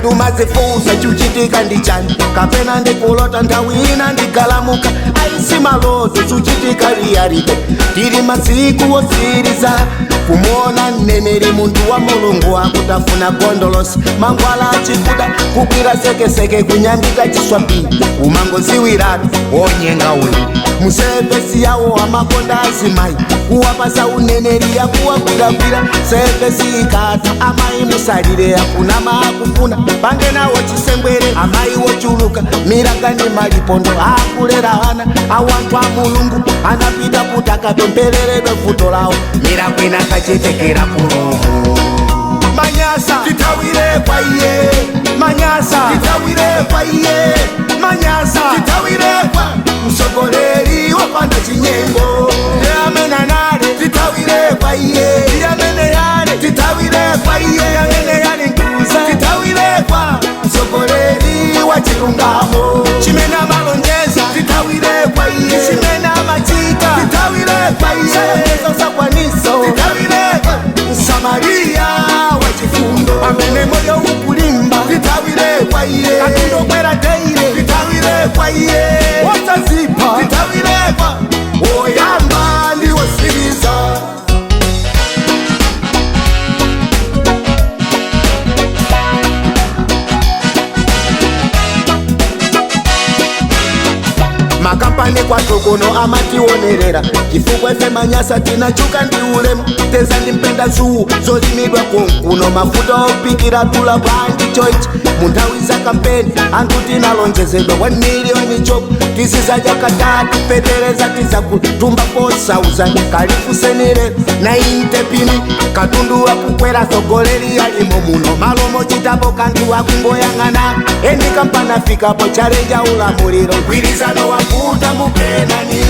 Antu mazifusa chuchitika ndichani kapena ndikulota nthawi ina ndigalamuka aisi maloto chuchitika reality tiri masiku osiriza kumuona mneneri muntu wa mulungu akutafuna gondolosi mangwala achikuda kukwira sekeseke kunyambika chiswapi umangoziwiratu onyenga uyu musevesi yawo amakonda azimai kuwapasa uneneri yakuwakwirakwira sevesi ikata amai musalire akuna maakufuna pange nawo chisengwere amai wochuluka miragani malipondo akulera hana awantu a mulungu anapita kuti akapempereredwe vuto lawo mirakwina kachitekera kuroho Manyasa titawire kwa iye Manyasa titawire kwa iye Manyasa titawire kwa msogoleri wapanda chinyimbo Yamena nare titawire kwa iye Yamene yare titawire kwa iye Yamene yare Nkasa titawire kwa msogoleri wa chirungamo Chimena malonjeza titawire kwa iye Chimena machika titawire kwa iye Sayonezo sakwaniso titawire kwa Samaria wachifundo amene moyo ukulimba titawire kwa iye katundo kwera teire titawire kwa iye wosazipa titawire kwa oyamba ndiwosiriza makampani kwa tokono amationerera chifukwa ife Manyasa tinachuka ndi ulemu teza ndimpenda zuu zolimidwa konkuno mafuta opikira tula bwanji choichi munthawi za kampeni anthu tinalonjezedwa 1 million choko tisizaja katatu petereza tizakutumba 4,000 kalifusenere na intepini katundu wakukwera sogoleri alimo muno malomo chitapo kantu wakungoyang'ana eni kampana fikapo charenja ulamuliro gwirizano wakuta mupenani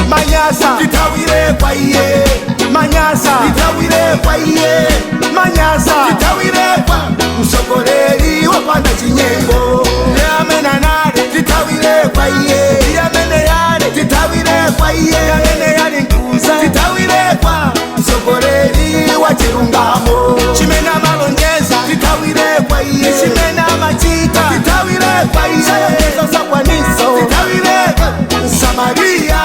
Manyasa titawire kwa iye Manyasa titawire kwa iye Manyasa titawire kwa msogoleri wapanda chinyimbo Yamena nare titawire kwa iye Yamene yare titawire kwa iye Yamene yare Nkasa titawire kwa msogoleri wa chirungamo Chimena malonjeza titawire kwa iye Chimena machita titawire kwa iye Sayonezo sakwaniso titawire kwa Samaria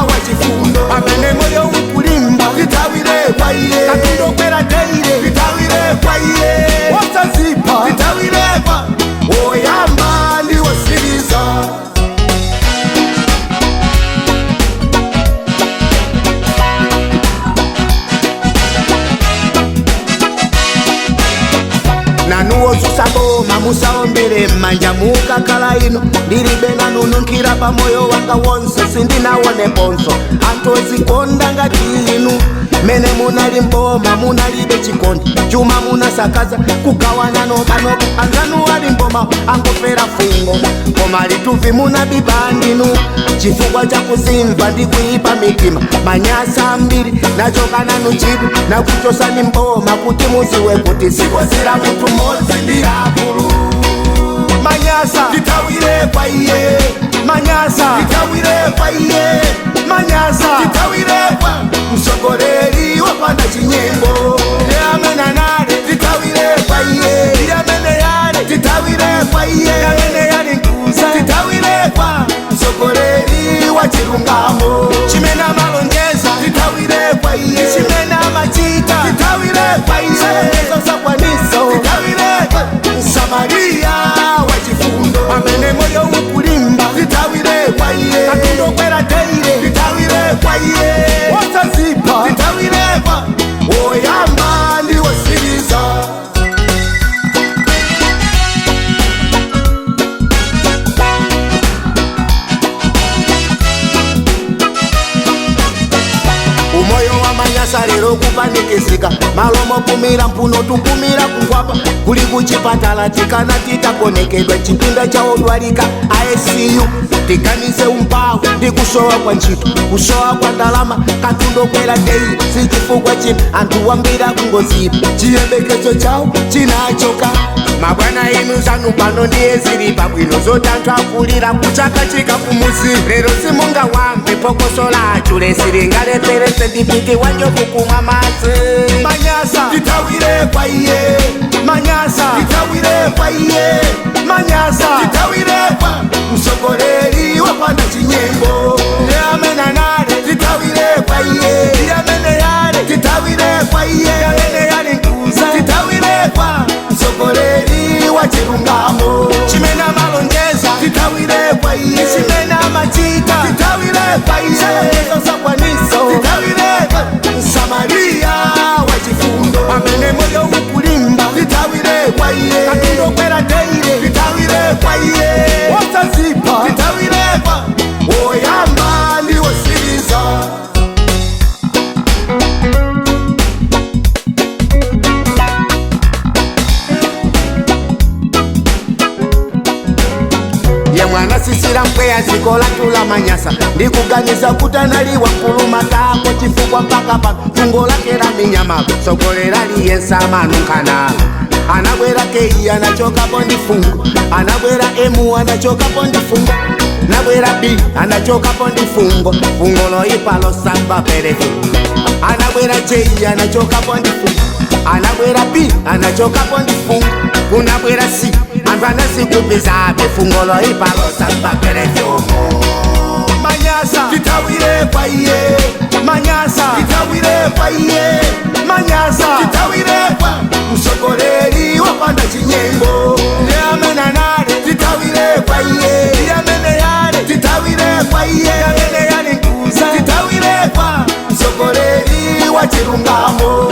wachifundo amene moyo ukulimba titawire kwa iye katundo kwera teire titawire kwa iye wosazipa titawire kwa oyamba ndiwosiriza nanuwo susaboma musaombere manja mukakala ino ndilibe nanununkira pamoyo wanga wonse sindinawone ponso anthu ozikonda ngati inu mene munali mboma munalibe chikondi chuma munasakaza kugawana nokanopo anzanu ali mboma angofera fungo koma lituvi munabiba ndinu chifukwa chakuzimva ndi kuipa mitima Manyasa ambiri nachoka nanu chidu nakuchosani mboma kuti muziwe kuti sikozira munthu mmodzi ndi akulu Manyasa titawire kwa iye Manyasa titawire kwa iye Manyasa titawire kwa msogoleri wapanda chinyimbo Yamena nare titawire kwa iye Yamene yare titawire kwa iye Yamene yare Nkasa titawire kwa msogoleri wa chirungamo Chimena malonjeza titawire kwa iye Chimena machita titawire kwa iye Sayonezo sakwaniso titawire kwa Samaria wachifundo amene moyo ukulimba titawire kwa iye katundo kwera teire titawire kwa iye wosazipa titawire kwa oyamba ndiwosiriza umoyo wa Manyasa lero kupanikizika malomo kumira mpuno tukumira kungwapa kuli kuchipatala tikana titakonekedwa chipinda cha odwalika ICU tiganize umpawu ndi kusowa kwa ntchito kusowa kwa ndalama katundo kwera teire sichifukwa china anthu wambira kungozipa chiyembekezo chawo chinachoka mabwana inu zanu pano ndiye zili pabwino zoti anthu akulira kuchaka chikapumuzi lero simunga wamve pokoso lachu lesilingalepere sendipiti wanjo kukumwa mase. Manyasa titawire kwa iye, Manyasa titawire kwa iye, Manyasa titawire kwa msogoleri wapanda chinyimbo. Yamena nare titawire kwa iye, yamene yare titawire kwa iye, yamene yare nkuza titawire kwa msogoleri wa chirungamo. Chimena malonjeza titawire kwa iye, chimena machita titawire kwa iye, chimena sakwaniso titawire kwa Samaria wa chifundo. Amene moyo ukulimba titawire kwa iye, katundo kwera teire titawire kwa iye, wasazipa titawire kwa oyamba ndiwo siriza. Mwana sisira mpweya zikola tula Manyasa, ndikuganiza kutanaliwa kuluma tako chifukwa mpaka pa tungo lake la minyama. Sogolera liyensa manukana, anabwera Kei anachoka pondi Mphungu, anabwera Emu anachoka pondi Mphungu, anabwera B anachoka pondi Mphungu, Mphungolo ipalo samba perefu, anabwera J anachoka pondi Mphungu, anabwera B anachoka pondi Mphungu, kunabwera C Anvana sikupizabe Mphungolo ipalo samba perefu. Manyasa titawire kwa iye, Manyasa titawire kwa iye, Manyasa titawire kwa msogoleri wapanda chinyimbo. Yamena nare titawire kwa iye, yamene yare titawire kwa iye, yamene yare nkuza titawire kwa msogoleri wa chirungamo.